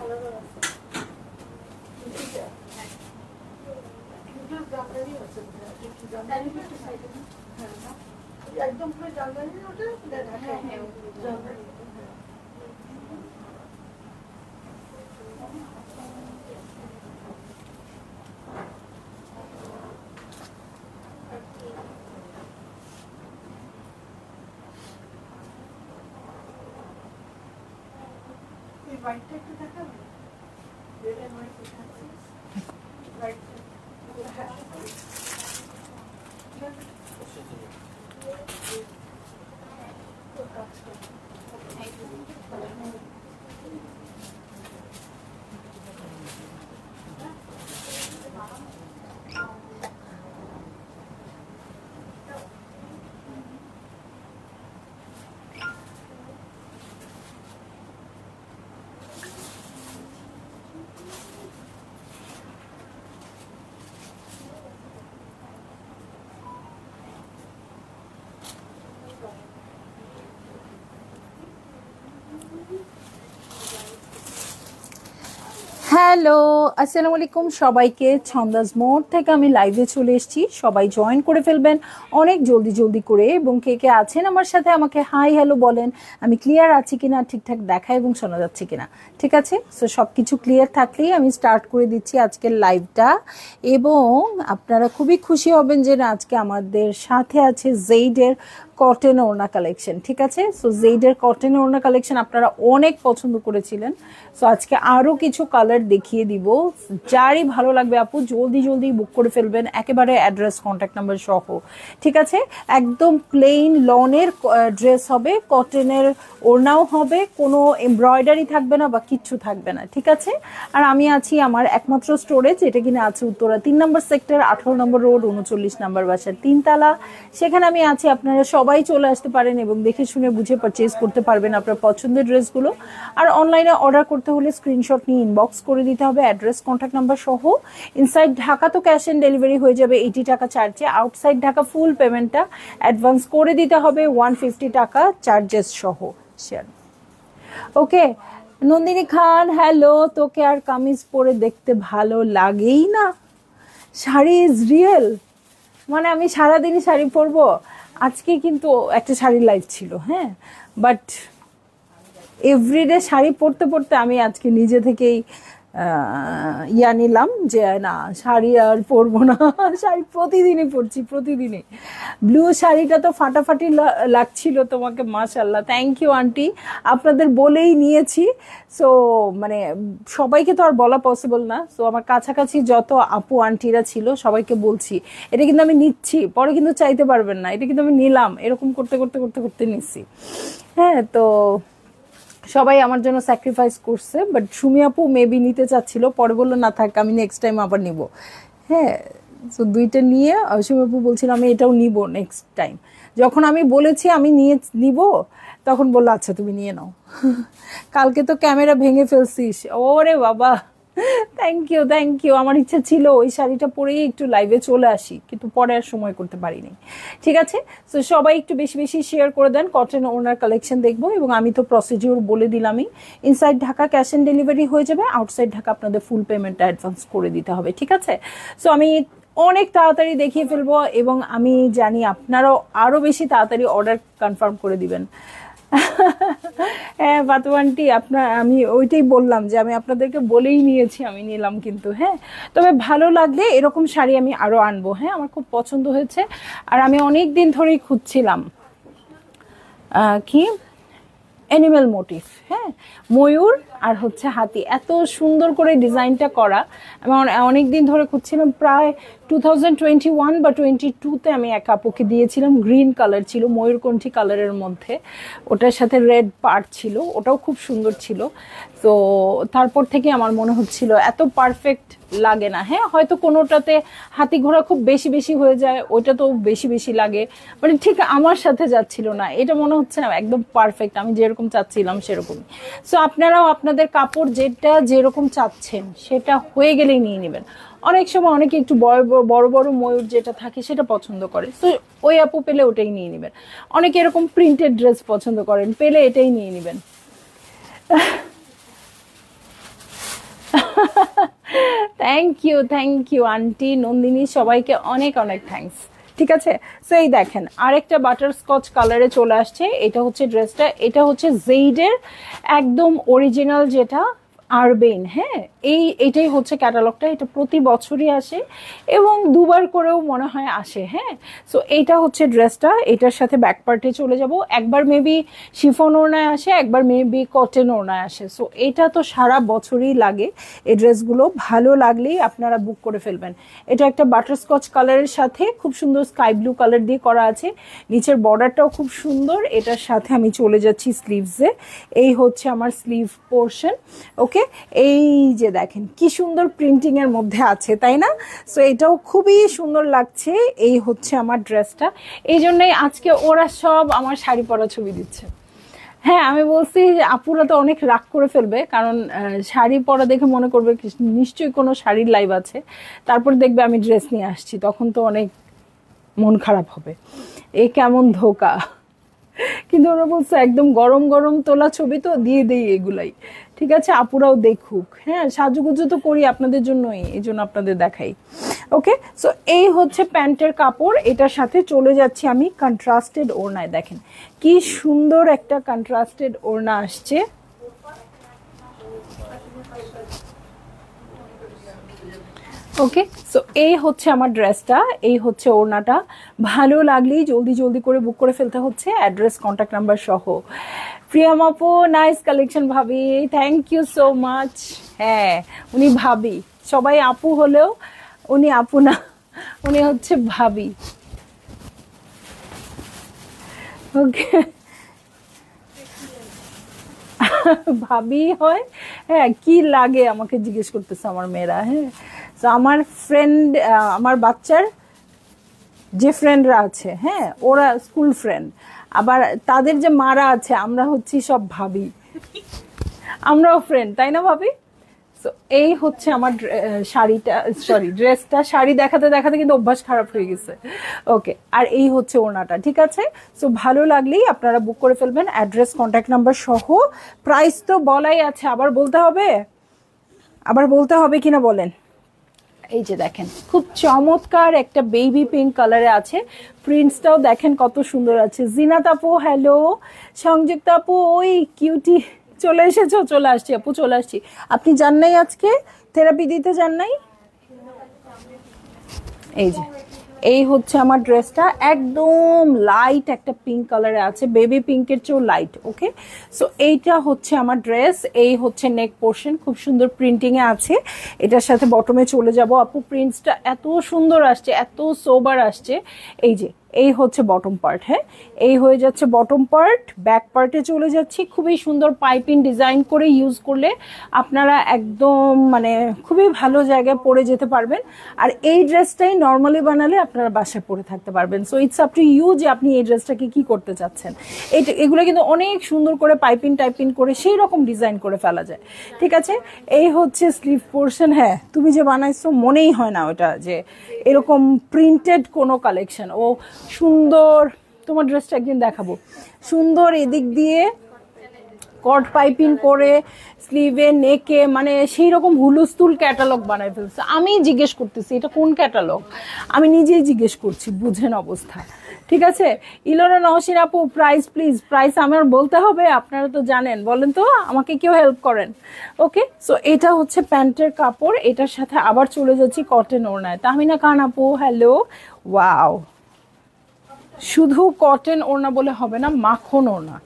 একদম পুরো জালদানি ওটা ঢাকা জালদানি এই হোয়াইটটা একটু দেখাবে রেড এন্ড হোয়াইট দেখাচ্ছি রাইট হ্যালো, আসসালামু আলাইকুম সবাইকে। ছন্দাজ মোড় থেকে আমি লাইভে চলে এসেছি, সবাই জয়েন করে ফেলবেন অনেক জলদি জলদি করে। এবং কে কে আছেন আমার সাথে আমাকে হাই হ্যালো বলেন, আমি ক্লিয়ার আছি কিনা, ঠিকঠাক দেখা এবং শোনা যাচ্ছে কিনা। ঠিক আছে, সো সব কিছু ক্লিয়ার থাকলেই আমি স্টার্ট করে দিচ্ছি আজকের লাইভটা। এবং আপনারা খুবই খুশি হবেন যে আজকে আমাদের সাথে আছে জেইডের কটন ওড়না কালেকশন। ঠিক আছে, সো জেইডের কটন ওড়না কালেকশন আপনারা অনেক পছন্দ করেছিলেন, সো আজকে আরও কিছু কালার দেখিয়ে দিব। যারই ভালো লাগবে আপু জলদি জলদি বুক করে ফেলবেন, একেবারে অ্যাড্রেস কন্ট্যাক্ট নাম্বার সহ। ঠিক আছে, একদম প্লেন লনের ড্রেস হবে, কটনের ওড়নাও হবে, কোনো এমব্রয়ডারি থাকবে না বা কিচ্ছু থাকবে না। ঠিক আছে, আর আমি আছি আমার একমাত্র স্টোরেজ, এটা কিনা আছে উত্তরা 3 নম্বর সেক্টর, 18 নম্বর রোড, 39 নম্বর বাসার 3 তলা। সেখানে আমি আছি, আপনারা সবাই চলে আসতে পারেন এবং দেখে শুনে বুঝে পারচেজ করতে পারবেন আপনার পছন্দের ড্রেসগুলো। আর অনলাইনে অর্ডার করতে হলে স্ক্রিনশট নিয়ে ইনবক্স করে দিতে হবে অ্যাড্রেস কন্ট্যাক্ট নাম্বার সহ। ইনসাইড ঢাকা তো ক্যাশ অন ডেলিভারি হয়ে যাবে 80 টাকা চার্জে, আউটসাইড ঢাকা ফুল পেমেন্টটা অ্যাডভান্স করে দিতে হবে 150 টাকা চার্জেস সহ। Share okay. Nandini Khan, hello. তোকে আর কামিজ পরে দেখতে ভালো লাগেই না, শাড়ি ইজ রিয়েল। মানে আমি সারাদিনই শাড়ি পরবো। আজকে কিন্তু একটা শাড়ির লাইভ ছিল, হ্যাঁ, বাট এভরিডে শাড়ি পরতে পরতে আমি আজকে নিজে থেকেই নিলাম যে না, শাড়ি আর পরবো না। শাড়ি প্রতিদিনই পরছি, প্রতিদিনই। ব্লু শাড়িটা তো ফাটাফাটি লাগছিল তোমাকে, মাশাল্লাহ, থ্যাংক ইউ আন্টি। আপনাদের বলেই নিয়েছি, সো মানে সবাইকে তো আর বলা পসিবল না, সো আমার কাছাকাছি যত আপু আন্টিরা ছিল সবাইকে বলছি এটা কিন্তু আমি নিচ্ছি, পরে কিন্তু চাইতে পারবেন না, এটা কিন্তু আমি নিলাম, এরকম করতে করতে করতে করতে নিচ্ছি। হ্যাঁ, তো সবাই আমার জন্য স্যাক্রিফাইস করছে, বাট সুমি আপু মেবি নিতে চাচ্ছিল, পরে বললো না থাক, আমি নেক্সট টাইম আবার নিব। হ্যাঁ, তো দুইটা নিয়ে সুমি আপু বলছিল আমি এটাও নিব নেক্সট টাইম। যখন আমি বলেছি আমি নিব, তখন বললো আচ্ছা তুমি নিয়ে নাও। কালকে তো ক্যামেরা ভেঙে ফেলছিস, ওরে বাবা। Thank you, thank you. আমার ইচ্ছা ছিল ওই শাড়িটা পরেই একটু লাইভে চলে আসি, কিন্তু পরে আর সময় করতে পারিনি। ঠিক আছে, তো সবাই একটু বেশি বেশি শেয়ার করে দেন, কটন ওনার কালেকশন দেখবো। এবং আমি তো প্রসিডিউর বলে দিলামই, inside Dhaka cash on delivery হয়ে যাবে, আউটসাইড ঢাকা আপনাদের ফুল পেমেন্টটা অ্যাডভান্স করে দিতে হবে। ঠিক আছে, সো আমি অনেক তাড়াতাড়ি দেখিয়ে ফেলবো এবং আমি জানি আপনারাও আরো বেশি তাড়াতাড়ি অর্ডার কনফার্ম করে দিবেন। হ্যাঁ বাতু আন্টি, আমি ওইটাই বললাম যে আমি আপনাদেরকে বলেই নিয়েছি আমি নিলাম কিন্তু। হ্যাঁ, তবে ভালো লাগলে এরকম শাড়ি আমি আরো আনবো। হ্যাঁ, আমার খুব পছন্দ হয়েছে, আর আমি অনেক দিন ধরেই খুঁজছিলাম কি অ্যানিমেল মোটিভ। হ্যাঁ, ময়ূর আর হচ্ছে হাতি, এত সুন্দর করে ডিজাইনটা করা। আমি অনেক দিন ধরে খুঁজছিলাম, প্রায় 2021 বা 22-তে আমি এক আপুকে দিয়েছিলাম, গ্রিন কালার ছিল, ময়ূরকণ্ঠী কালারের মধ্যে, ওটার সাথে রেড পার্ট ছিল, ওটাও খুব সুন্দর ছিল। তো তারপর থেকে আমার মনে হচ্ছিল এত পারফেক্ট লাগে না। হ্যাঁ, হয়তো কোনোটাতে হাতি ঘোড়া খুব বেশি বেশি হয়ে যায়, ওইটা তো বেশি বেশি লাগে, মানে ঠিক আমার সাথে যাচ্ছিল না। এটা মনে হচ্ছে না একদম পারফেক্ট, আমি যেরকম চাচ্ছিলাম সেরকমই। সো আপনারাও আপনাদের কাপড় যেটা যেরকম চাচ্ছেন সেটা হয়ে গেলেই নিয়ে নেবেন। অনেক সময় অনেকে একটু বড় বড় ময়ূর যেটা থাকে সেটা পছন্দ করে, তো ওই আপু পেলে ওটাই নিয়ে নেবেন। অনেকে এরকম প্রিন্টেড ড্রেস পছন্দ করেন, পেলে এটাই নিয়ে নেবেন। থ্যাংক ইউ আন্টি নন্দিনী, সবাইকে অনেক অনেক থ্যাঙ্কস। ঠিক আছে, সো এই দেখেন আরেকটা বাটার স্কচ কালারে চলে আসছে। এটা হচ্ছে ড্রেসটা, এটা হচ্ছে জেইডের একদম অরিজিনাল যেটা আরবেন। হ্যাঁ, এটাই হচ্ছে ক্যাটালগটা। এটা প্রতি বছরই আসে এবং দুবার করেও মনে হয় আসে। হ্যাঁ, সো এইটা হচ্ছে ড্রেসটা, এটার সাথে ব্যাক পার্টে চলে যাব। একবার মেবি শিফন ওড়নায় আসে, একবার মেবি কটন ওড়নায় আসে। সো এটা তো সারা বছরই লাগে। এই ড্রেসগুলো ভালো লাগলেই আপনারা বুক করে ফেলবেন। এটা একটা বাটারস্কচ কালারের সাথে খুব সুন্দর স্কাই ব্লু কালার দিয়ে করা আছে। নিচের বর্ডারটাও খুব সুন্দর। এটার সাথে আমি চলে যাচ্ছি স্লিভসে। এই হচ্ছে আমার স্লিভ পোর্শন। ওকে, এই যে দেখেন কি সুন্দর প্রিন্টিং এর মধ্যে আছে, তাই না? সো এটাও খুবই সুন্দর লাগছে। এই হচ্ছে আমার ড্রেসটা। এই জন্যই আজকে ওরা সব আমার শাড়ি পরা ছবি দিচ্ছে। হ্যাঁ, আমি বলছি যে আপুরা তো অনেক রাগ করে ফেলবে, কারণ শাড়ি পরা দেখে মনে করবে নিশ্চয়ই কোনো শাড়ির লাইভ আছে, তারপর দেখবে আমি ড্রেস নিয়ে আসছি, তখন তো অনেক মন খারাপ হবে। এ কেমন ধোকা। কিন্তু ওরা বলছে একদম গরম গরম তোলা ছবি তো দিয়ে দেই এগুলাই। ঠিক আছে, আপুরাও দেখুক। হ্যাঁ, সাজুগুজু তো করি আপনাদের জন্যই, এই জন্য আপনাদের দেখাই। ওকে, সো এই হচ্ছে প্যান্টের কাপড়। এটার সাথে চলে যাচ্ছি আমি কন্ট্রাস্টেড ওড়নায়। দেখেন কি সুন্দর একটা কন্ট্রাস্টেড ওড়না আসছে। ওকে, সো এই হচ্ছে আমার ড্রেসটা, এই হচ্ছে ওড়নাটা। ভালো লাগলেই জলদি জলদি করে বুক করে ফেলতে হচ্ছে, অ্যাড্রেস কন্ট্যাক্ট নাম্বার সহ। প্রিয়াম আপু নাইস কালেকশন ভাবি, থ্যাংক ইউ সো মাচ। হ্যাঁ, উনি ভাবি, সবাই আপু হলেও উনি আপু না, উনি হচ্ছে ভাবি। ওকে, ভাবি হয়। হ্যাঁ, কি লাগে আমাকে জিজ্ঞেস করতেছে আমার মেয়েরা। হ্যাঁ, তো আমার ফ্রেন্ড, আমার বাচ্চার যে ফ্রেন্ডরা আছে, হ্যাঁ, ওরা স্কুল ফ্রেন্ড, আবার তাদের যে মারা আছে, আমরা হচ্ছি সব ভাবি, আমরাও ফ্রেন্ড, তাই না ভাবি? তো এই হচ্ছে আমার শাড়িটা, সরি ড্রেসটা। শাড়ি দেখাতে দেখাতে কিন্তু অভ্যাস খারাপ হয়ে গেছে। ওকে, আর এই হচ্ছে ওড়নাটা। ঠিক আছে, সো ভালো লাগলেই আপনারা বুক করে ফেলবেন, অ্যাড্রেস কন্ট্যাক্ট নাম্বার সহ। প্রাইস তো বলাই আছে, আবার বলতে হবে? আবার বলতে হবে কিনা বলেন? এই যে দেখেন খুব চমৎকার একটা বেবি পিঙ্ক কালারে আছে। প্রিন্টসটাও দেখেন কত সুন্দর আছে। জিনাত আপু হ্যালো, সংযুক্ত আপু ওই কিউটি চলে এসেছো? চলে আসছি আপু, চলে আসছি। আপনি যান নাই আজকে থেরাপি দিতে? যান নাই? এই যে এই হচ্ছে আমার ড্রেসটা, একদম লাইট একটা পিঙ্ক কালারে আছে, বেবি পিঙ্কের চেয়েও লাইট। ওকে, সো এইটা হচ্ছে আমার ড্রেস। এই হচ্ছে নেক পোর্শন, খুব সুন্দর প্রিন্টিং এ আছে। এটার সাথে বটমে চলে যাব। আপু প্রিন্টসটা এত সুন্দর আসছে, এত সোবার আসছে। এই যে এই হচ্ছে বটম পার্ট। হ্যাঁ, এই হয়ে যাচ্ছে বটম পার্ট। ব্যাক পার্টে চলে যাচ্ছি। খুবই সুন্দর পাইপিং ডিজাইন করে ইউজ করলে আপনারা একদম মানে খুবই ভালো জায়গায় পরে যেতে পারবেন। আর এই ড্রেসটাই নর্মালি বানালে আপনারা বাসায় পরে থাকতে পারবেন। So it's up to you যে আপনি এই ড্রেসটাকে কি করতে চাচ্ছেন। এগুলো কিন্তু অনেক সুন্দর করে পাইপিং টাইপিং করে সেই রকম ডিজাইন করে ফেলা যায়। ঠিক আছে, এই হচ্ছে স্লিভ পোর্শন। হ্যাঁ, তুমি যে বানাইছো মনেই হয় না ওটা যে এরকম প্রিন্টেড কোনো কালেকশন। ও সুন্দর, তোমার ড্রেসটা একদিন দেখাবো। সুন্দর এদিক দিয়ে কট পাইপিং করে স্লিভে নেকে মানে সেই রকম হুলুস্থুল ক্যাটালগ বানাই ফেলছে। আমি জিজ্ঞেস করতেছি এটা কোন ক্যাটালগ, আমি নিজেই জিজ্ঞেস করছি, বুঝেন অবস্থা। ঠিক আছে, ইলোনা নওশিন আপু প্রাইস প্লিজ। প্রাইস আমার বলতে হবে? আপনারা তো জানেন, বলেন তো, আমাকে কেউ হেল্প করেন। ওকে, সো এটা হচ্ছে প্যান্টের কাপড়। এটার সাথে আবার চলে যাচ্ছি কটন ওড়নায়। তাহমিনা খান আপু হ্যালো, ওয়াও, শুধু কটন ওড়না বলে হবে না, মাখন ওড়না।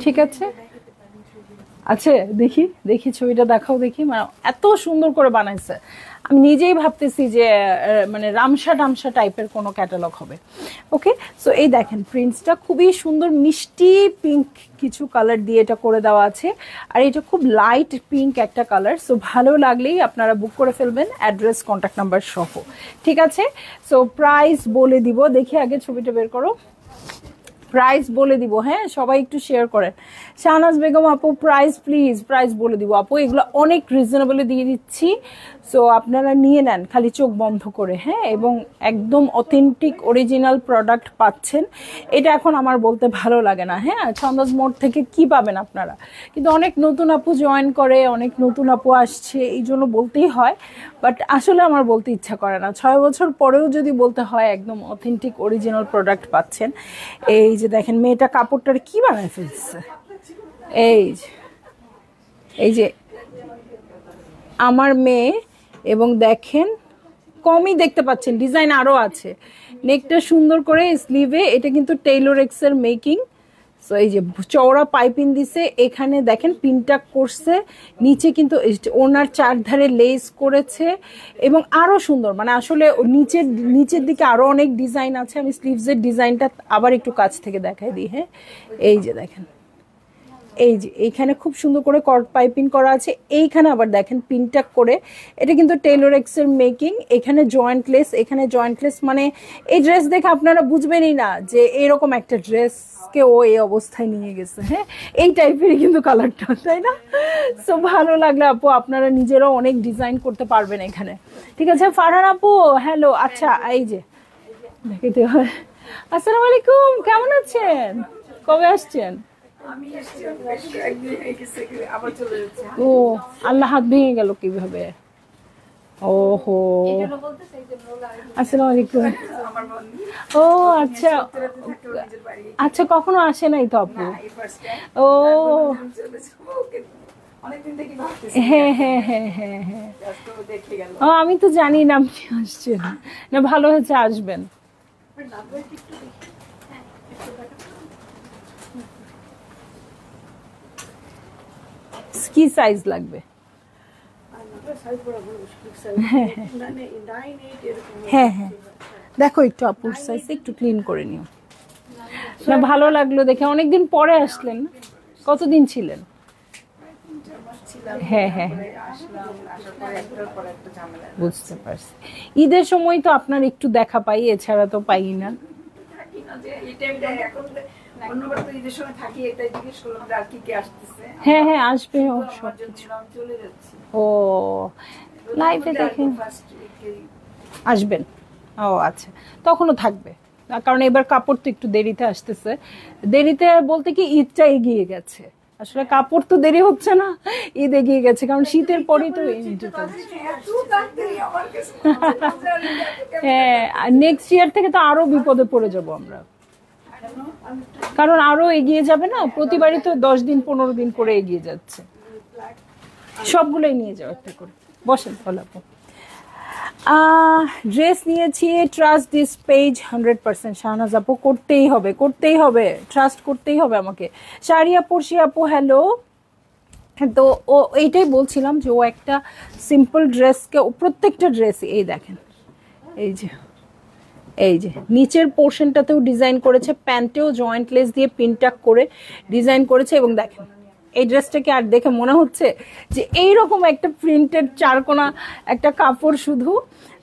ঠিক আছে, আচ্ছা দেখি দেখি ছবিটা দেখাও দেখি। মানে এত সুন্দর করে বানাইছে, আমি নিজেই ভাবতেছি যে মানে রামসা টামসা টাইপের কোনো ক্যাটালগ হবে। ওকে, সো এই দেখেন প্রিন্টসটা খুবই সুন্দর, মিষ্টি পিঙ্ক কিছু কালার দিয়ে এটা করে দেওয়া আছে। আর এটা খুব লাইট পিঙ্ক একটা কালার। সো ভালো লাগলেই আপনারা বুক করে ফেলবেন, অ্যাড্রেস কন্ট্যাক্ট নাম্বার সহ। ঠিক আছে, সো প্রাইস বলে দিব। দেখি আগে ছবিটা বের করো। প্রাইস বলে দিব, হ্যাঁ সবাই একটু শেয়ার করেন। শাহনাজ বেগম আপু প্রাইস প্লিজ, প্রাইস বলে দিব আপু, এগুলো অনেক রিজনেবলে দিয়ে দিচ্ছি। সো আপনারা নিয়ে নেন খালি চোখ বন্ধ করে, হ্যাঁ, এবং একদম অথেন্টিক অরিজিনাল প্রোডাক্ট পাচ্ছেন। এটা এখন আমার বলতে ভালো লাগে না, হ্যাঁ, ছন্দাজ মোড় থেকে কি পাবেন আপনারা, কিন্তু অনেক নতুন আপু জয়েন করে, অনেক নতুন আপু আসছে, এই জন্য বলতেই হয়। বাট আসলে আমার বলতে ইচ্ছা করে না, 6 বছর পরেও যদি বলতে হয় একদম অথেন্টিক অরিজিনাল প্রোডাক্ট পাচ্ছেন। এই যে দেখেন মেয়েটা কাপড়টার কি বানায় ফেলছে, এই যে আমার মেয়ে, এবং দেখেন কমই দেখতে পাচ্ছেন, ডিজাইন আরও আছে। নেকটা সুন্দর করে স্লিভে, এটা কিন্তু টেইলর এক্সের মেকিং। সো এই যে চওড়া পাইপিং দিছে, এখানে দেখেন পিনটা করছে, নিচে কিন্তু ওনার চারধারে লেস করেছে এবং আরও সুন্দর, মানে আসলে নিচের দিকে আরও অনেক ডিজাইন আছে। আমি স্লিভসের ডিজাইনটা আবার একটু কাছ থেকে দেখাই দিই, হ্যাঁ, এই যে দেখেন, এই যে এইখানে খুব সুন্দর করে কট পাইপিং করা আছে, এইখানে আবার দেখেন পিনটাক করে, এটা কিন্তু টেইলর এক্সের মেকিং। এখানে জয়েন্টলেস, এখানে জয়েন্টলেস, মানে এই ড্রেস দেখে আপনারা বুঝবেনই না যে এরকম একটা ড্রেসকে ও এই অবস্থায় নিয়ে গেছে, হ্যাঁ, এই টাইপেরই কিন্তু কালারটা, তাই না? সো ভালো লাগলে আপু আপনারা নিজেরাও অনেক ডিজাইন করতে পারবেন এখানে, ঠিক আছে? ফারহান আপু হ্যালো, আচ্ছা এই যে দেখতে হয়। আসসালামু আলাইকুম, কেমন আছেন? কবে আসছেন? ও আল্লাহ, হাত ভেঙে গেল কিভাবে? ওহো, আসসালামু আলাইকুম। ও আচ্ছা আচ্ছা, কখনো আসে নাই তো আপু? ও হ্যাঁ হ্যাঁ হ্যাঁ হ্যাঁ হ্যাঁ, ও আমি তো জানি না আপনি আসছেন, না ভালো হয়েছে আসবেন। কি সাইজ লাগবে? হ্যাঁ হ্যাঁ, দেখো একটু আপুর সাইজ একটু ক্লিন করে নিও না। ভালো লাগলো দেখে, অনেকদিন পরে আসলেন, কতদিন ছিলেন? হ্যাঁ হ্যাঁ, বুঝতে পারছি। ঈদের সময় তো আপনার একটু দেখা পাই, এছাড়া তো পাই না। হ্যাঁ হ্যাঁ, আসবে ও লাইভে দেখে আসবেন। ও আচ্ছা, তখনও থাকবে, কারণ এবার কাপড় তো একটু দেরিতে আসতেছে। দেরিতে বলতে কি ঈদটা এগিয়ে গেছে, আসলে কাপড় তো দেরি হচ্ছে না, ঈদ এগিয়ে গেছে, কারণ শীতের পরেই তো হ্যাঁ, নেক্সট ইয়ার থেকে তো আরো বিপদে পড়ে যাব আমরা, কারণ আরো এগিয়ে যাবে না, প্রতিবারই তো 10 দিন 15 দিন করে এগিয়ে যাচ্ছে। সবগুলোই নিয়ে যাও একটা করে, বসেন। ফলাপো ড্রেস নিয়েছি, ট্রাস্ট দিস পেজ 100%। শাহনাজ আপু করতেই হবে, করতেই হবে, ট্রাস্ট করতেই হবে আমাকে। শারিয়া পড়শি আপু হ্যালো। তো ও এইটাই বলছিলাম যে ও একটা সিম্পল ড্রেসকে, প্রত্যেকটা ড্রেস এই দেখেন, এই যে নিচের পোর্শনটাতেও ডিজাইন করেছে, প্যান্টেও জয়েন্ট লেস দিয়ে পিনটাক করে ডিজাইন করেছে, এবং দেখেন এই ড্রেসটাকে আর দেখে মনে হচ্ছে যে এইরকম একটা প্রিন্টেড চারকোনা একটা কাপড় শুধু।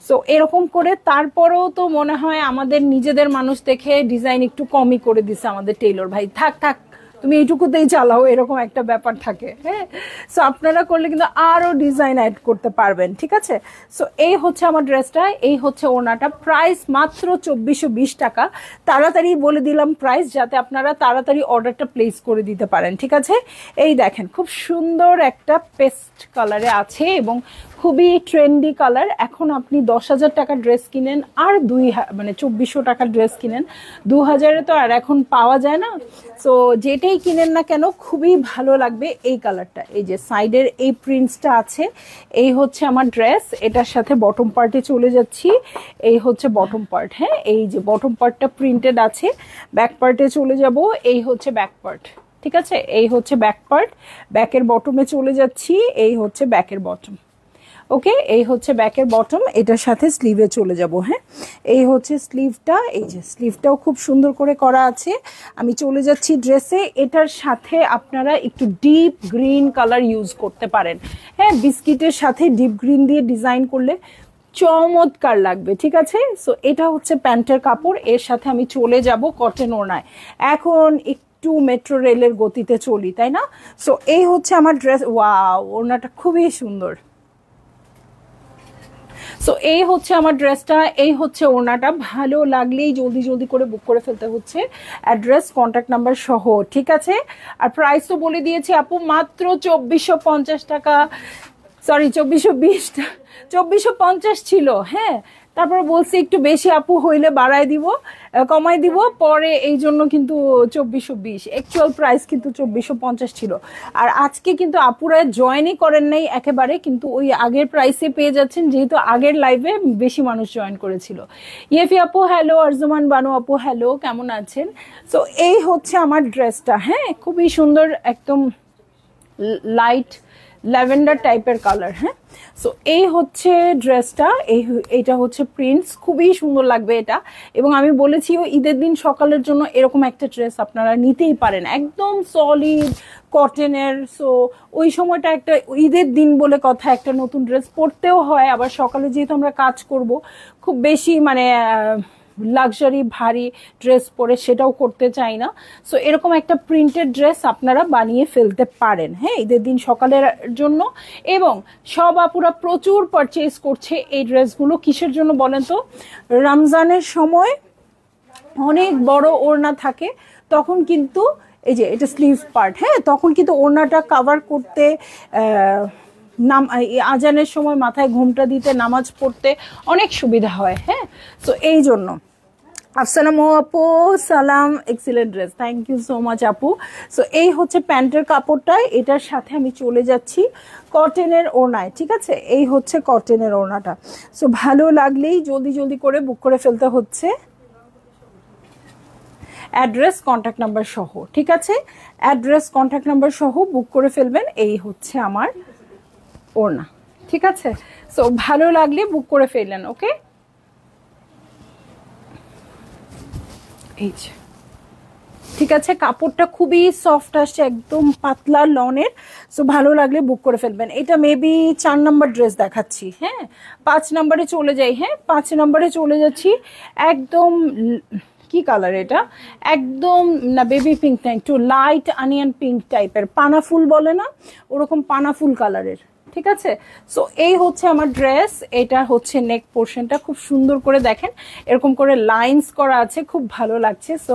সো এরকম করে, তারপরেও তো মনে হয় আমাদের নিজেদের মানুষ দেখে ডিজাইন একটু কমই করে দিছে আমাদের টেইলর ভাই, থাক থাক তুমি এইটুকুতেই চালাও, এরকম একটা ব্যাপার থাকে, হ্যাঁ। সো আপনারা করলে কিন্তু আরো ডিজাইন অ্যাড করতে পারবেন, ঠিক আছে? সো এই হচ্ছে আমার ড্রেসটা, এই হচ্ছে ওনাটা, প্রাইস মাত্র 2420 টাকা। তাড়াতাড়ি বলে দিলাম প্রাইস, যাতে আপনারা তাড়াতাড়ি অর্ডারটা প্লেস করে দিতে পারেন, ঠিক আছে? এই দেখেন খুব সুন্দর একটা পেস্ট কালারে আছে এবং খুবই ট্রেন্ডি কালার। এখন আপনি 10,000 টাকার ড্রেস কিনেন আর 2400 টাকার ড্রেস কিনেন, 2000-এ তো আর এখন পাওয়া যায় না। সো যেটাই কিনেন না কেন খুবই ভালো লাগবে এই কালারটা। এই যে সাইডের এই প্রিন্টসটা আছে, এই হচ্ছে আমার ড্রেস, এটার সাথে বটম পার্টে চলে যাচ্ছি। এই হচ্ছে বটম পার্ট, হ্যাঁ, এই যে বটম পার্টটা প্রিন্টেড আছে। ব্যাক পার্টে চলে যাব, এই হচ্ছে ব্যাক পার্ট, ঠিক আছে? এই হচ্ছে ব্যাক পার্ট, ব্যাকের বটমে চলে যাচ্ছি, এই হচ্ছে ব্যাকের বটম। ওকে, এই হচ্ছে ব্যাকের বটম, এটার সাথে স্লিভে চলে যাব। হ্যাঁ, এই হচ্ছে স্লিভটা, এই যে স্লিভটাও খুব সুন্দর করে করা আছে। আমি চলে যাচ্ছি ড্রেসে, এটার সাথে আপনারা একটু ডিপ গ্রিন কালার ইউজ করতে পারেন, হ্যাঁ, বিস্কিটের সাথে ডিপ গ্রিন দিয়ে ডিজাইন করলে চমৎকার লাগবে, ঠিক আছে। সো এটা হচ্ছে প্যান্টের কাপড়, এর সাথে আমি চলে যাব কটন ওড়নায়। এখন একটু মেট্রো রেলের গতিতে চলি, তাই না? সো এই হচ্ছে আমার ড্রেস। ওয়াও, ওড়নাটা খুবই সুন্দর। সো এই হচ্ছে আমার ড্রেসটা, এই হচ্ছে ওড়নাটা। ভালো লাগলেই জলদি জলদি করে বুক করে ফেলতে হচ্ছে, অ্যাড্রেস কন্ট্যাক্ট নাম্বার সহ, ঠিক আছে। আর প্রাইস তো বলে দিয়েছি আপু, মাত্র 2450 টাকা, সরি 2420, 2450 ছিল, হ্যাঁ। তারপর বলছি একটু বেশি আপু হইলে বাড়াই দিব, কমাই দিব পরে, এই জন্য কিন্তু 2420, অ্যাকচুয়াল প্রাইস কিন্তু 2450 ছিল। আর আজকে কিন্তু আপুরা জয়েনই করেন নাই একেবারে, কিন্তু ওই আগের প্রাইসে পেয়ে যাচ্ছেন, যেহেতু আগের লাইভে বেশি মানুষ জয়েন করেছিল। ইয়েফি আপু হ্যালো, আরজুমান বানু আপু হ্যালো, কেমন আছেন? সো এই হচ্ছে আমার ড্রেসটা, হ্যাঁ, খুবই সুন্দর, একদম লাইট ল্যাভেন্ডার টাইপের কালার, হ্যাঁ। সো এই হচ্ছে ড্রেসটা, এইটা হচ্ছে প্রিন্টস, খুবই সুন্দর লাগবে এটা। এবং আমি বলেছি ঈদের দিন সকালের জন্য এরকম একটা ড্রেস আপনারা নিতেই পারেন, একদম সলিড কটনের। সো ওই সময়টা একটা ঈদের দিন বলে কথা, একটা নতুন ড্রেস পরতেও হয়, আবার সকালে যেহেতু আমরা কাজ করব, খুব বেশি মানে লাক্সারি ভারী ড্রেস পরে সেটাও করতে চাই না। সো এরকম একটা প্রিন্টেড ড্রেস আপনারা বানিয়ে ফেলতে পারেন, হ্যাঁ, ঈদের দিন সকালের জন্য। এবং সব আপুরা প্রচুর পারচেজ করছে এই ড্রেসগুলো, কিসের জন্য বলেন তো? রমজানের সময় অনেক বড় ওড়না থাকে, তখন কিন্তু এই যে এটা স্লিভ পার্ট, হ্যাঁ, তখন কিন্তু ওড়নাটা কাভার করতে, আজানের সময় মাথায় ঘুমটা দিতে, নামাজ পড়তে অনেক সুবিধা হয়, হ্যাঁ। সো এই জন্য আসসালামু আপু, সালাম, excellent dress, thank you so much আপু। সো এই হচ্ছে প্যান্টের কাপড়টা, এটার সাথে আমি চলে যাচ্ছি কটনের ওড়নায়, ঠিক আছে। এই হচ্ছে কটনের ওড়নাটা। সো ভালো লাগলেই জলদি জলদি করে বুক করে ফেলতে হচ্ছে, অ্যাড্রেস কন্ট্যাক্ট নাম্বার সহ, ঠিক আছে। অ্যাড্রেস কন্ট্যাক্ট নাম্বার সহ বুক করে ফেলবেন। এই হচ্ছে আমার ওড়না, ঠিক আছে। সো ভালো লাগলে বুক করে ফেললেন, ওকে। এই যে, ঠিক আছে, কাপড়টা খুবই সফট আসছে, একদম পাতলা লনের। সো ভালো লাগলে বুক করে ফেলবেন। এটা মেবি 4 নম্বর ড্রেস দেখাচ্ছি, হ্যাঁ। 5 নম্বরে চলে যাই, হ্যাঁ, 5 নম্বরে চলে যাচ্ছি। একদম কি কালার এটা? একদম না বেবি পিঙ্ক না, একটু লাইট অনিয়ন পিঙ্ক টাইপের, পানা ফুল বলে না, ওরকম পানা ফুল কালারের, ঠিক আছে। সো এই হচ্ছে আমার ড্রেস, এটা হচ্ছে নেক পোর্শনটা, খুব সুন্দর করে দেখেন এরকম করে লাইন্স করা আছে, খুব ভালো লাগছে। সো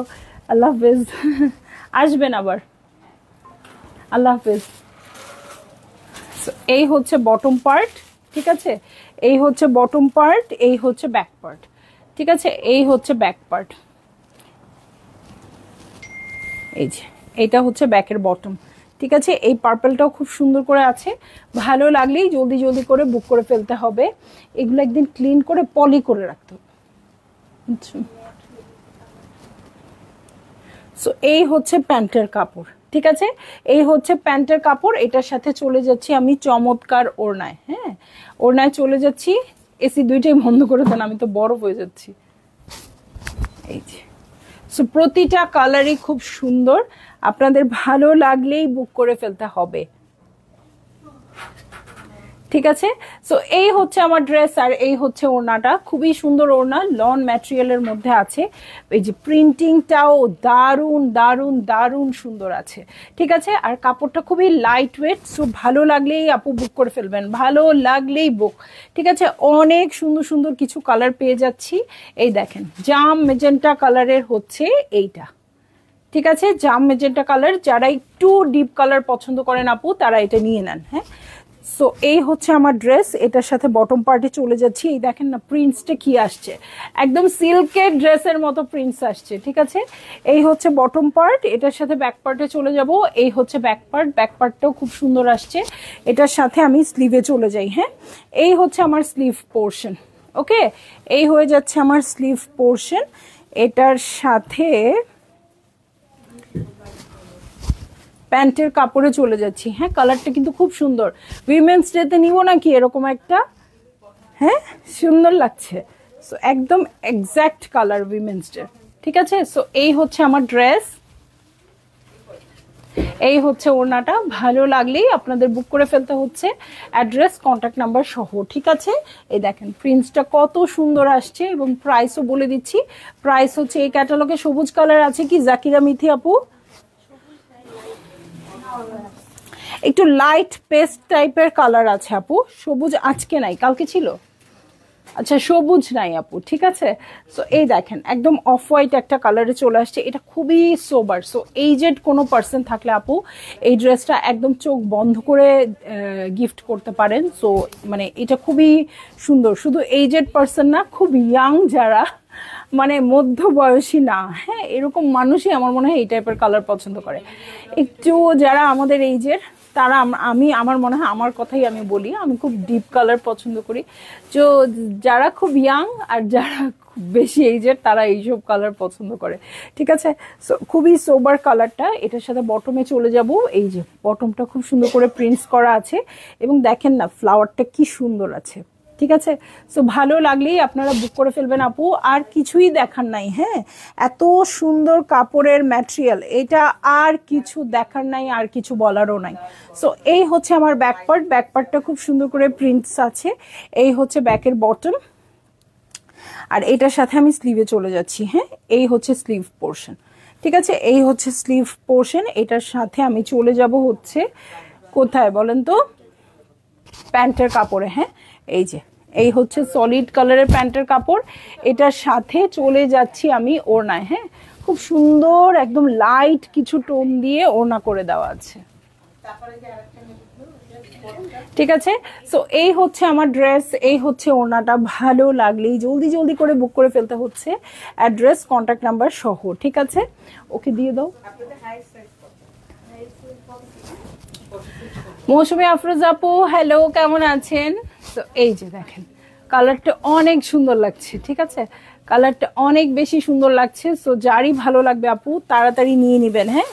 আল্লাহ হাফেজ, আসবেন আবার, আল্লাহ হাফেজ। এই হচ্ছে বটম পার্ট, ঠিক আছে, এই হচ্ছে বটম পার্ট, এই হচ্ছে ব্যাক পার্ট, ঠিক আছে, এই হচ্ছে ব্যাক পার্ট। এই যে এইটা হচ্ছে ব্যাকের বটম, ঠিক আছে। এই পার্পলটাও খুব সুন্দর করে আছে, ভালো লাগলেই জলদি জলদি করে বুক করে ফেলতে হবে। এগুলো একদিন ক্লিন করে পলি করে রাখতে হবে। সো এই হচ্ছে প্যান্টের কাপড়, ঠিক আছে, এই হচ্ছে প্যান্টের কাপড়। এটার সাথে চলে যাচ্ছি আমি চমৎকার ওড়নায়, হ্যাঁ, ওড়নায় চলে যাচ্ছি। এসি দুইটাই বন্ধ করে দেন, আমি তো বরফ হয়ে যাচ্ছি। এই যে, সো প্রতিটা কালারই খুব সুন্দর, আপনাদের ভালো লাগলেই বুক করে ফেলতে হবে, ঠিক আছে। সো এই হচ্ছে আমার ড্রেস, আর এই হচ্ছে ওড়নাটা, খুবই সুন্দর ওড়না, লন ম্যাটেরিয়ালের মধ্যে আছে। এই যে প্রিন্টিংটাও দারুণ দারুণ দারুণ সুন্দর আছে, ঠিক আছে। আর কাপড়টা খুবই লাইট ওয়েট। সো ভালো লাগলেই আপু বুক করে ফেলবেন, ভালো লাগলেই বুক, ঠিক আছে। অনেক সুন্দর সুন্দর কিছু কালার পেয়ে যাচ্ছি। এই দেখেন জাম মেজেন্টা কালারের হচ্ছে এইটা, ঠিক আছে, জাম মেজেন্টা কালার। যারা একটু ডিপ কালার পছন্দ করেন আপু, তারা এটা নিয়ে নেন, হ্যাঁ। সো এই হচ্ছে আমার ড্রেস, এটার সাথে বটম পার্টে চলে যাচ্ছি। এই দেখেন না প্রিন্টসটা কি আসছে, একদম সিল্কের ড্রেসের মতো প্রিন্টস আসছে, ঠিক আছে। এই হচ্ছে বটম পার্ট, এটার সাথে ব্যাক পার্টে চলে যাব। এই হচ্ছে ব্যাক পার্ট, ব্যাক পার্টটাও খুব সুন্দর আসছে। এটার সাথে আমি স্লিভে চলে যাই, হ্যাঁ। এই হচ্ছে আমার স্লিভ পোর্শন, ওকে, এই হয়ে যাচ্ছে আমার স্লিভ পোর্শন। এটার সাথে প্যান্টের কাপড়ে চলে যাচ্ছি, হ্যাঁ। কালারটা কিন্তু খুব সুন্দর, উইমেন্স ডেতে নিব নাকি এরকম একটা, হ্যাঁ, সুন্দর লাগছে। সো একদম এক্স্যাক্ট কালার উইমেন্স ডে, ঠিক আছে। সো এই হচ্ছে আমার ড্রেস, এই হচ্ছে ওড়নাটা, ভালো লাগলেই আপনাদের বুক করে ফেলতে হচ্ছে, অ্যাড্রেস কন্ট্যাক্ট নাম্বার সহ, ঠিক আছে? এই দেখেন প্রিন্টসটা কত সুন্দর আসছে এবং প্রাইসও বলে দিচ্ছি। প্রাইস হচ্ছে এই ক্যাটালগে সবুজ কালার আছে কি জাকিরা মিথি আপু? একটু লাইট পেস্ট টাইপের কালার আছে আপু, সবুজ আজকে নাই, কালকে ছিল। আচ্ছা সবুজ নাই আপু, ঠিক আছে। সো এই দেখেন একদম অফ হোয়াইট একটা কালারে চলে আসছে, এটা খুবই সোবার। সো এইজেড কোনো পার্সন থাকলে আপু এই ড্রেসটা একদম চোখ বন্ধ করে গিফট করতে পারেন। সো মানে এটা খুবই সুন্দর, শুধু এইজেড পার্সন না, খুব ইয়াং যারা মানে মধ্যবয়সী না, হ্যাঁ এরকম মানুষই আমার মনে হয় এই টাইপের কালার পছন্দ করে। একটু যারা আমাদের এইজের তারা, আমি আমার মনে হয় আমার কথাই আমি বলি, আমি খুব ডিপ কালার পছন্দ করি। তো যারা খুব ইয়াং আর যারা খুব বেশি এইজের তারা এইসব কালার পছন্দ করে, ঠিক আছে। সো খুবই সোবার কালারটা, এটার সাথে বটমে চলে যাব। এই যে বটমটা খুব সুন্দর করে প্রিন্টস করা আছে এবং দেখেন না ফ্লাওয়ারটা কি সুন্দর আছে, ঠিক আছে। সো ভালো লাগলেই আপনারা বুক করে ফেলবেন আপু, আর কিছুই দেখার নাই। হ্যাঁ এত সুন্দর কাপড়ের ম্যাটেরিয়াল, এটা আর কিছু দেখার নাই, আর কিছু বলারও নাই। সো এই হচ্ছে আমার ব্যাকপার্ট, ব্যাকপার্টটা খুব সুন্দর করে প্রিন্টস আছে। এই হচ্ছে ব্যাকের বটম, আর এটার সাথে আমি স্লিভে চলে যাচ্ছি। হ্যাঁ এই হচ্ছে স্লিভ পোর্শন, ঠিক আছে, এই হচ্ছে স্লিভ পোর্শন। এটার সাথে আমি চলে যাব হচ্ছে কোথায় বলেন তো, প্যান্টের কাপড়ে। হ্যাঁ এই যে এই হচ্ছে সলিড কালারের প্যান্টের কাপড়, এটার সাথে চলে যাচ্ছি আমি ওড়নায়। হ্যাঁ খুব সুন্দর একদম লাইট কিছু টোন দিয়ে ওড়না করে দেওয়া আছে, ঠিক আছে। সো এই হচ্ছে আমার ড্রেস, এই হচ্ছে ওড়নাটা। ভালো লাগলেই জলদি জলদি করে বুক করে ফেলতে হচ্ছে, অ্যাড্রেস কন্ট্যাক্ট নাম্বার সহ, ঠিক আছে। ওকে দিয়ে দাও। মৌসুমী আফরোজ আপু হ্যালো, কেমন আছেন? তো এই যে দেখেন কালারটা অনেক সুন্দর লাগছে, ঠিক আছে, কালারটা অনেক বেশি সুন্দর লাগছে। সো যারই ভালো লাগবে আপু তাড়াতাড়ি নিয়ে নেবেন। হ্যাঁ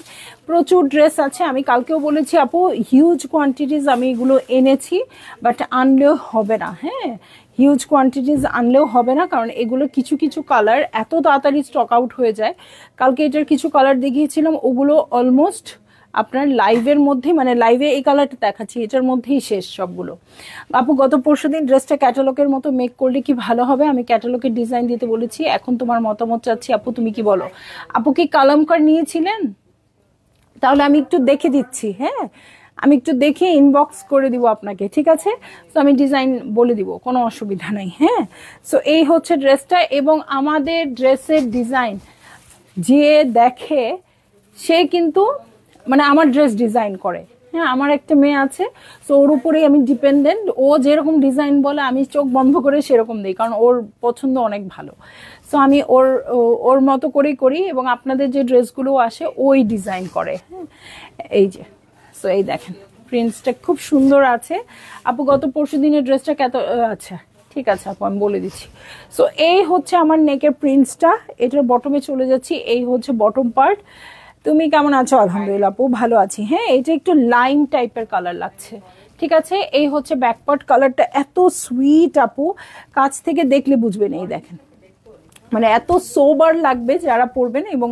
প্রচুর ড্রেস আছে, আমি কালকেও বলেছি আপু হিউজ কোয়ান্টিটিস আমি এগুলো এনেছি, বাট আনলেও হবে না। হ্যাঁ হিউজ কোয়ান্টিটিস আনলেও হবে না, কারণ এগুলো কিছু কিছু কালার এত তাড়াতাড়ি স্টক আউট হয়ে যায়। কালকে এটার কিছু কালার দেখিয়েছিলাম, ওগুলো অলমোস্ট আপনার লাইভের মধ্যে, মানে লাইভে এই কালারটা দেখাচ্ছি এটার মধ্যেই শেষ সবগুলো। আপু গত পরশুদিন ড্রেসটা ক্যাটালগের মতো মেক করলে কি ভালো হবে? আমি ক্যাটালগের ডিজাইন দিতে বলেছি, এখন তোমার মতামত চাচ্ছি আপু, তুমি কি বলো? আপু কি কালামকার নিয়েছিলেন? তাহলে আমি একটু দেখে দিচ্ছি। হ্যাঁ আমি একটু দেখে ইনবক্স করে দিব আপনাকে, ঠিক আছে। তো আমি ডিজাইন বলে দিব, কোনো অসুবিধা নাই। হ্যাঁ সো এই হচ্ছে ড্রেসটা, এবং আমাদের ড্রেসের ডিজাইন যে দেখে সে কিন্তু মানে আমার ড্রেস ডিজাইন করে। হ্যাঁ আমার একটা মেয়ে আছে, তো ওর উপরেই আমি ডিপেন্ডেন্ট, ও যেরকম ডিজাইন বলে আমি চোখ বন্ধ করে সেরকম দিই, কারণ ওর পছন্দ অনেক ভালো। সো আমি ওর ওর মতো করেই করি, এবং আপনাদের যে ড্রেসগুলো আসে ওই ডিজাইন করে। হ্যাঁ এই যে সো এই দেখেন প্রিন্টসটা খুব সুন্দর আছে আপু। গত পরশু দিনের ড্রেসটা কত? আচ্ছা ঠিক আছে আপু আমি বলে দিচ্ছি। সো এই হচ্ছে আমার নেকের প্রিন্টসটা, এটার বটমে চলে যাচ্ছি। এই হচ্ছে বটম পার্ট। তুমি কেমন আছো? আলহামদুলিল্লাহ আপু ভালো আছি। হ্যাঁ এটা একটু লাইম টাইপের কালার লাগছে, ঠিক আছে। এই হচ্ছে ব্যাকপার্ট, কালারটা এত সুইট আপু, কাছ থেকে দেখলে বুঝবেন। এই দেখেন মানে এত সোবার লাগবে যারা পরবেন, এবং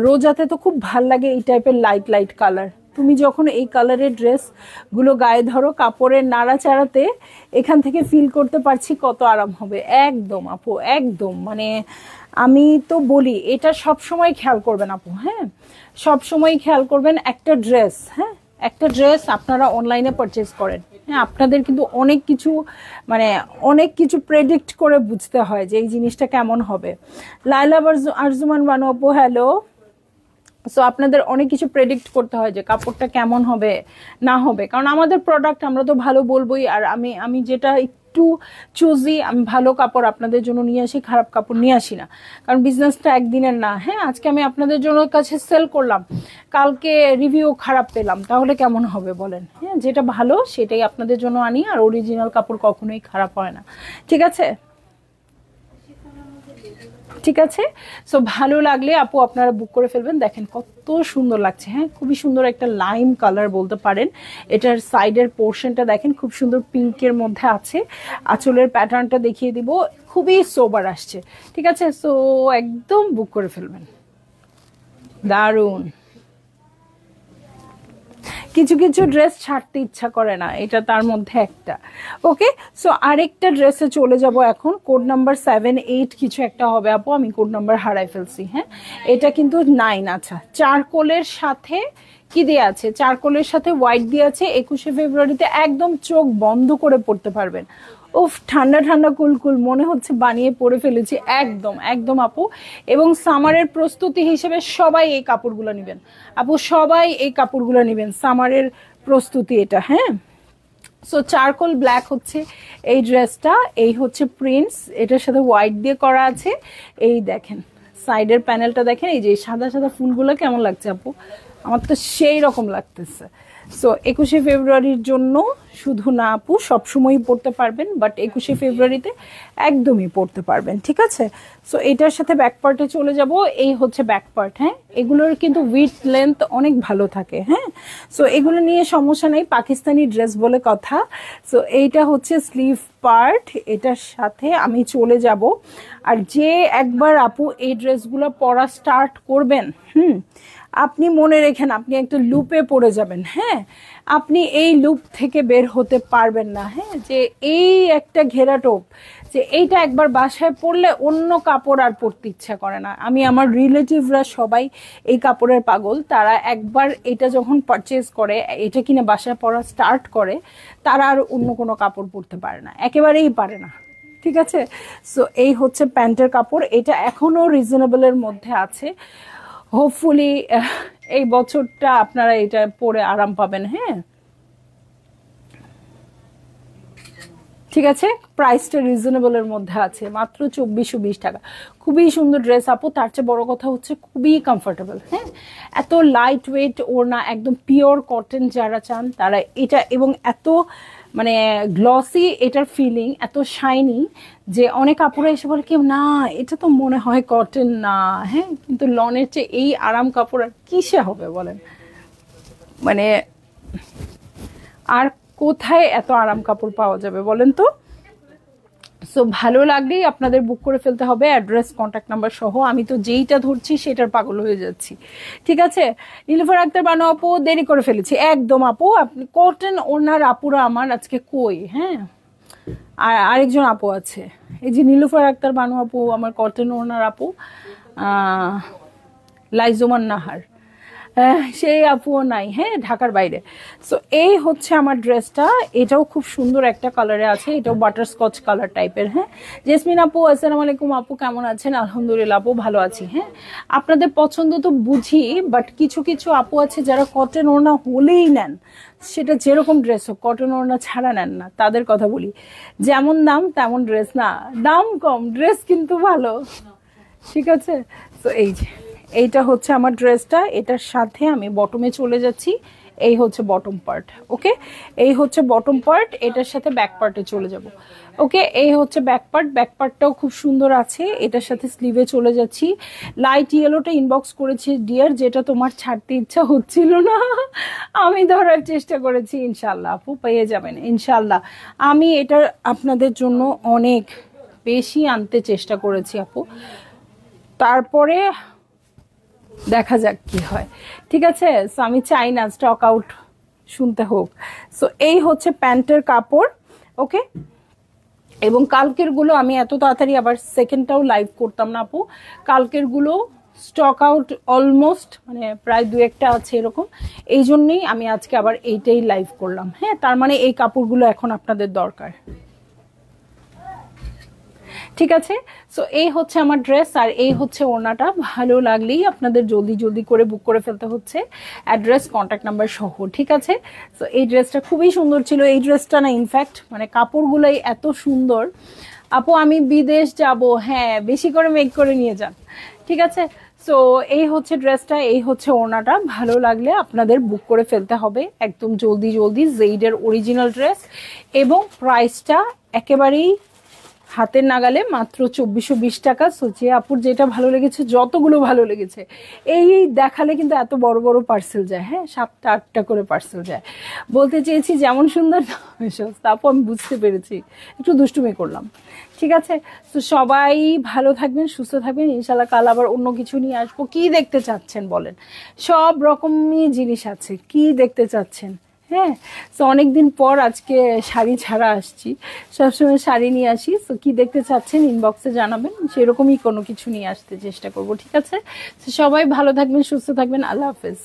রোজাতে তো খুব ভাল লাগে এই টাইপের লাইট লাইট কালার। তুমি যখন এই কালারের ড্রেস গুলো গায়ে ধরো, কাপড়ের নাড়াচাড়াতে এখান থেকে ফিল করতে পারছি কত আরাম হবে। একদম আপু একদম, মানে আমি তো বলি এটা সব সময় খেয়াল করবেন আপু। হ্যাঁ সব সময় খেয়াল করবেন একটা ড্রেস, হ্যাঁ একটা ড্রেস আপনারা অনলাইনে পারচেজ করেন, হ্যাঁ আপনাদের কিন্তু অনেক কিছু মানে অনেক কিছু প্রেডিক্ট করে বুঝতে হয় যে এই জিনিসটা কেমন হবে। লাইলা আরজুমান বানু আপু হ্যালো। সো আপনাদের অনেক কিছু প্রেডিক্ট করতে হয় যে কাপড়টা কেমন হবে না হবে, কারণ আমাদের প্রোডাক্ট আমরা তো ভালো বলবোই। আর আমি যেটা একটু চুজি, আমি ভালো কাপড় আপনাদের জন্য নিয়ে আসি, খারাপ কাপড় নিয়ে আসি না, কারণ বিজনেসটা একদিনের না। হ্যাঁ আজকে আমি আপনাদের জন্য কাছে সেল করলাম, কালকে রিভিউ খারাপ পেলাম, তাহলে কেমন হবে বলেন? হ্যাঁ যেটা ভালো সেটাই আপনাদের জন্য আনি, আর অরিজিনাল কাপড় কখনোই খারাপ হয় না, ঠিক আছে ঠিক আছে। সো ভালো লাগলে আপু আপনারা বুক করে ফেলবেন। দেখেন কত সুন্দর লাগছে, হ্যাঁ খুবই সুন্দর একটা লাইম কালার বলতে পারেন। এটার সাইডের পোর্শনটা দেখেন খুব সুন্দর পিঙ্কের মধ্যে আছে। আঁচলের প্যাটার্নটা দেখিয়ে দিব, খুবই সোবার আসছে, ঠিক আছে। সো একদম বুক করে ফেলবেন, দারুন। কিছু কিছু ড্রেস ছাড়তে ইচ্ছা করে না, এটা তার মধ্যে একটা। ওকে, সো আরেকটা ড্রেসে চলে যাব এখন। কোড নাম্বার 7-8 কিছু একটা হবে আপু, আমি কোড নাম্বার হারাই ফেলছি। হ্যাঁ, এটা কিন্তু 9। আচ্ছা, চারকোলের সাথে কি দিয়ে আছে? চারকোলের সাথে হোয়াইট দিয়ে আছে। 21শে ফেব্রুয়ারিতে একদম চোখ বন্ধ করে পড়তে পারবেন। উফ, ঠান্ডা ঠান্ডা কুলকুল, মনে হচ্ছে বানিয়ে পরে ফেলেছি। একদম একদম আপু। এবং সামারের প্রস্তুতি হিসেবে সবাই এই কাপড়গুলো নেবেন আপু, সবাই এই কাপড়গুলো নেবেন, সামারের প্রস্তুতি এটা। হ্যাঁ, সো চারকোল ব্ল্যাক হচ্ছে এই ড্রেসটা, এই হচ্ছে প্রিন্টস, এটার সাথে হোয়াইট দিয়ে করা আছে। এই দেখেন সাইডের প্যানেলটা দেখেন, এই যে সাদা সাদা ফুলগুলো কেমন লাগছে আপু? আমার তো সেই রকম লাগতেছে। সো 21শে ফেব্রুয়ারির জন্য শুধু না আপু, সবসময়ই পড়তে পারবেন, বাট 21শে ফেব্রুয়ারিতে একদমই পড়তে পারবেন। ঠিক আছে, সো এটার সাথে ব্যাক পার্টে চলে যাব। এই হচ্ছে ব্যাক পার্ট। হ্যাঁ, এগুলোর কিন্তু উইথ লেন্থ অনেক ভালো থাকে। হ্যাঁ, সো এগুলো নিয়ে সমস্যা নেই, পাকিস্তানি ড্রেস বলে কথা। সো এইটা হচ্ছে স্লিভ পার্ট, এটার সাথে আমি চলে যাব। আর যে একবার আপু এই ড্রেসগুলো পরা স্টার্ট করবেন, আপনি মনে রেখেন আপনি একটা লুপে পড়ে যাবেন। হ্যাঁ, আপনি এই লুপ থেকে বের হতে পারবেন না। হ্যাঁ, যে এই একটা ঘেরা টোপ, যে এইটা একবার বাসায় পরলে অন্য কাপড় আর পরতে ইচ্ছা করে না। আমি আমার রিলেটিভরা সবাই এই কাপড়ের পাগল, তারা একবার এটা যখন পারচেজ করে, এটা কিনে বাসায় পরা স্টার্ট করে, তারা আর অন্য কোনো কাপড় পরতে পারে না, একেবারেই পারে না। ঠিক আছে, সো এই হচ্ছে প্যান্টের কাপড়, এটা এখনো রিজনেবলের মধ্যে আছে। হোপফুলি এই বছরটা আপনারা এটা পরে আরাম পাবেন। হ্যাঁ, ঠিক আছে, প্রাইসটা রিজনেবলের মধ্যে আছে, মাত্র 2420 টাকা। খুবই সুন্দর ড্রেস আপু, তার চেয়ে বড় কথা হচ্ছে খুবই কমফোর্টেবল। হ্যাঁ, এত লাইট ওয়েট ওড়না, একদম পিওর কটন যারা চান তারা এটা, এবং এত মানে গ্লসি এটার ফিলিং, এত শাইনি যে অনেক কাপড়ে এসে বলে কেউ না এটা তো মনে হয় কটন না। হ্যাঁ, কিন্তু লনের চেয়ে এই আরাম কাপড় আর কিসে হবে বলেন? মানে আর কোথায় এত আরাম কাপড় পাওয়া যাবে বলেন তো? সো ভালো লাগলেই আপনাদের বুক করে ফেলতে হবে, অ্যাড্রেস কন্ট্যাক্ট নাম্বার সহ। আমি তো যেইটা ধরছি সেটার পাগল হয়ে যাচ্ছি। ঠিক আছে, নীলুফার আক্তার বানু আপু, দেরি করে ফেলেছি একদম আপু। আপনি কটন ওনার আপুরা আমার আজকে কই? হ্যাঁ, আর আরেকজন আপু আছে, এই যে নীলুফার আক্তার বানু আপু, আমার কটন ওনার আপু লাইজুমান নাহার, সেই আপুও নাই। হ্যাঁ, ঢাকার বাইরে। সো এই হচ্ছে আমার ড্রেসটা, এটাও খুব সুন্দর একটা কালারে আছে, এটাও বাটারস্কচ কালার টাইপের। হ্যাঁ, জেসমিন আপু আসসালামু আলাইকুম আপু, কেমন আছেন? আলহামদুলিল্লাহ আপু, ভালো আছি। হ্যাঁ, আপনাদের পছন্দ তো বুঝি, বাট কিছু কিছু আপু আছে যারা কটন ওড়না হলেই নেন, সেটা যেরকম ড্রেস হোক, কটন ওড়না ছাড়া নেন না। তাদের কথা বলি, যেমন দাম তেমন ড্রেস না, দাম কম ড্রেস কিন্তু ভালো। ঠিক আছে, তো এই যে এইটা হচ্ছে আমার ড্রেসটা, এটার সাথে আমি বটমে চলে যাচ্ছি। এই হচ্ছে বটম পার্ট। ওকে, এই হচ্ছে বটম পার্ট, এটার সাথে ব্যাক পার্টে চলে যাব। ওকে, এই হচ্ছে ব্যাক পার্ট, ব্যাক পার্টটাও খুব সুন্দর আছে। এটার সাথে স্লিভে চলে যাচ্ছি। লাইট ইয়েলোটা ইনবক্স করেছি ডিয়ার, যেটা তোমার ছাড়তে ইচ্ছা হচ্ছিল না, আমি ধরার চেষ্টা করেছি। ইনশাল্লাহ আপু পেয়ে যাবেন ইনশাল্লাহ। আমি এটা আপনাদের জন্য অনেক বেশি আনতে চেষ্টা করেছি আপু, তারপরে দেখা যাক কি হয়। ঠিক আছে, সো আমি চাই না স্টক আউট শুনতে হোক। সো এই হচ্ছে প্যান্টের কাপড়। ওকে, এবং কালকের গুলো আমি এত তাড়াতাড়ি আবার সেকেন্ডটাও লাইভ করতাম না আপু, কালকের গুলো স্টক আউট অলমোস্ট, মানে প্রায় 2-1টা আছে এরকম। এই জন্যই আমি আজকে আবার এইটাই লাইভ করলাম। হ্যাঁ, তার মানে এই কাপড়গুলো এখন আপনাদের দরকার। ঠিক আছে, সো এই হচ্ছে আমার ড্রেস, আর এই হচ্ছে ওড়নাটা। ভালো লাগলেই আপনাদের জলদি জলদি করে বুক করে ফেলতে হচ্ছে, অ্যাড্রেস কন্ট্যাক্ট নাম্বার সহ। ঠিক আছে, সো এই ড্রেসটা খুবই সুন্দর ছিল। এই ড্রেসটা না, ইনফ্যাক্ট মানে কাপড়গুলোই এত সুন্দর। আপু আমি বিদেশ যাব, হ্যাঁ বেশি করে মেক করে নিয়ে যান। ঠিক আছে, সো এই হচ্ছে ড্রেসটা, এই হচ্ছে ওড়নাটা। ভালো লাগলে আপনাদের বুক করে ফেলতে হবে একদম জলদি জলদি। জেইডের অরিজিনাল ড্রেস, এবং প্রাইসটা একেবারেই হাতের নাগালে মাত্র 2420 টাকা। সো যে আপুর যেটা ভালো লেগেছে, যতগুলো ভালো লেগেছে, এই দেখালে কিন্তু এত বড় বড় পার্সেল যায়, হ্যাঁ 7টা 8টা করে পার্সেল যায়। বলতে চেয়েছি যেমন সুন্দর সস্তা, আপু আমি বুঝতে পেরেছি, একটু দুষ্টুমি করলাম, ঠিক আছে। তো সবাই ভালো থাকবেন, সুস্থ থাকবেন, ইনশাল্লাহ কাল আবার অন্য কিছু নিয়ে আসবো। কি দেখতে চাচ্ছেন বলেন, সব রকমই জিনিস আছে, কি দেখতে চাচ্ছেন? হ্যাঁ, তো অনেকদিন পর আজকে শাড়ি ছাড়া আসছি, সবসময় শাড়ি নিয়ে আসি। তো কি দেখতে চাচ্ছেন ইনবক্সে জানাবেন, সেরকমই কোনো কিছু নিয়ে আসতে চেষ্টা করব, ঠিক আছে। তো সবাই ভালো থাকবেন, সুস্থ থাকবেন, আল্লাহ হাফেজ।